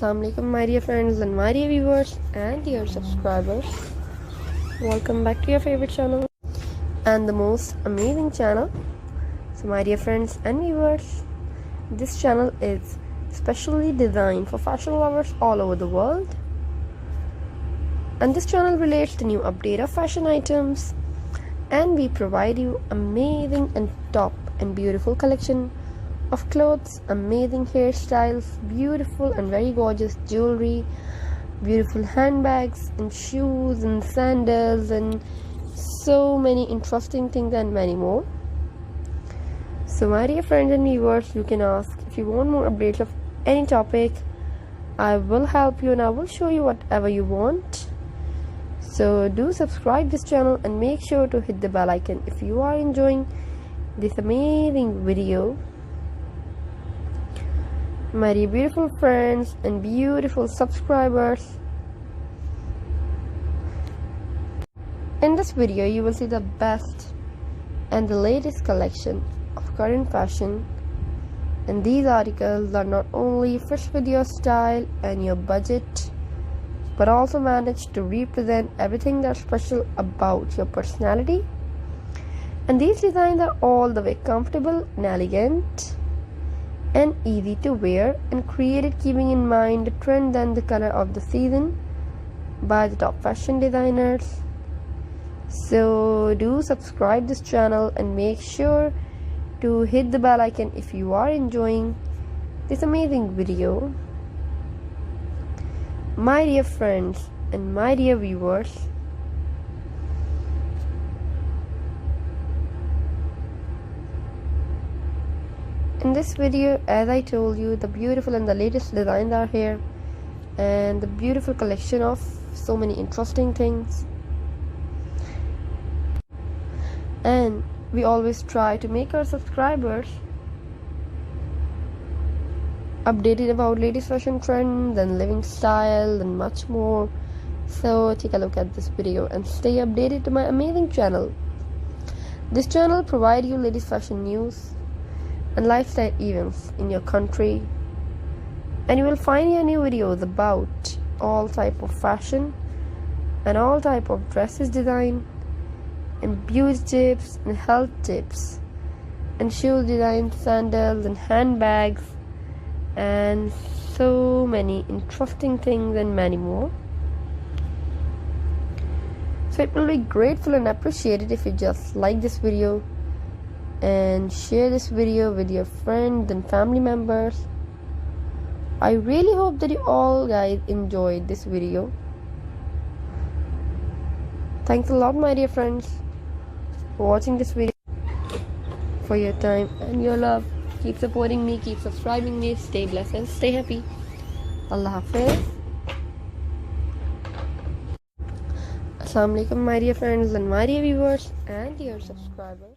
Assalamu alaikum my dear friends and my dear viewers and dear subscribers. Welcome back to your favorite channel and the most amazing channel. So my dear friends and viewers, this channel is specially designed for fashion lovers all over the world. And this channel relates the new update of fashion items, and we provide you amazing and top and beautiful collection of clothes, amazing hairstyles, beautiful and very gorgeous jewelry, beautiful handbags and shoes and sandals, and so many interesting things and many more. So my dear friends and viewers, you can ask if you want more updates of any topic. I will help you and I will show you whatever you want. So do subscribe this channel and make sure to hit the bell icon if you are enjoying this amazing video. My dear beautiful friends and beautiful subscribers, in this video you will see the best and the latest collection of current fashion, and these articles are not only fit with your style and your budget, but also manage to represent everything that's special about your personality. And these designs are all the way comfortable and elegant and easy to wear, and created keeping in mind the trend and the color of the season by the top fashion designers. So do subscribe this channel and make sure to hit the bell icon if you are enjoying this amazing video. My dear friends and my dear viewers, in this video, as I told you, the beautiful and the latest designs are here, and the beautiful collection of so many interesting things. And we always try to make our subscribers updated about latest fashion trends and living style and much more. So take a look at this video and stay updated to my amazing channel. This channel provides you latest fashion news and lifestyle events in your country, and you will find your new videos about all type of fashion and all type of dresses design and beauty tips and health tips and shoe design, sandals and handbags, and so many interesting things and many more. So it will be grateful and appreciated if you just like this video and share this video with your friends and family members. I really hope that you all guys enjoyed this video. Thanks a lot my dear friends for watching this video, for your time and your love. Keep supporting me, keep subscribing me. Stay blessed and stay happy. Allah Hafiz. Assalamu alaikum my dear friends and my dear viewers and dear subscribers.